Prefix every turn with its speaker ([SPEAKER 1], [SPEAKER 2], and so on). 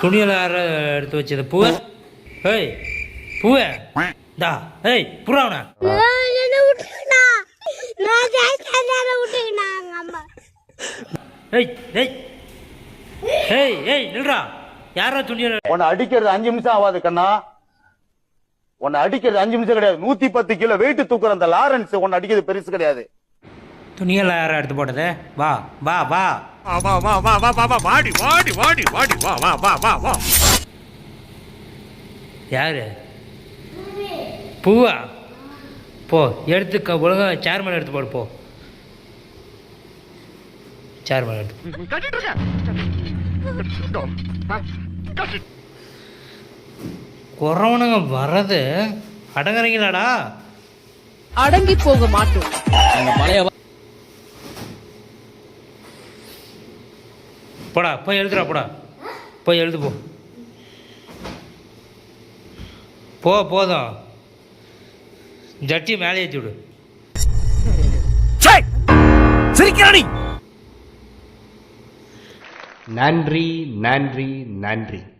[SPEAKER 1] துணியில் யார எடுத்து வச்சது பூவை? ஏய் பூவை டா, ஏய் புறாவனா ஏய் ஏய் ஏய் ஏய் நில்றா. யாரா துணியில்?
[SPEAKER 2] உன்னை அடிக்கிறது 5 நிமிஷம் ஆகாது கண்ணா. உன்னை அடிக்கிறது 5 நிமிஷம் கிடையாது. 110 கிலோ வெயிட் தூக்குற அந்த லாரன்ஸ் உன்னை அடிக்கிறது பெருசு கிடையாது.
[SPEAKER 1] துணியெல்லாம் யாரா எடுத்து போட்டது? வா வா வா
[SPEAKER 3] வாடி வாடி வாடி வாடி வா வா வா வா வா.
[SPEAKER 1] யாரு? பூவா? போ எடுத்து ஒழுங்கா சேர் மேலே எடுத்து போடு. போ சேர் மேலே எடுத்து. குறவனுங்க வர்றது அடங்குறீங்களாடா?
[SPEAKER 4] அடங்கி போக மாட்டோம்.
[SPEAKER 1] போடா போய் எழுதுடா. போடா போய் எழுது. போ போ போதும். ஜட்டி மேலே ஏற்றி விடு.
[SPEAKER 3] சிரிக்கிறானி.
[SPEAKER 5] நன்றி நன்றி நன்றி.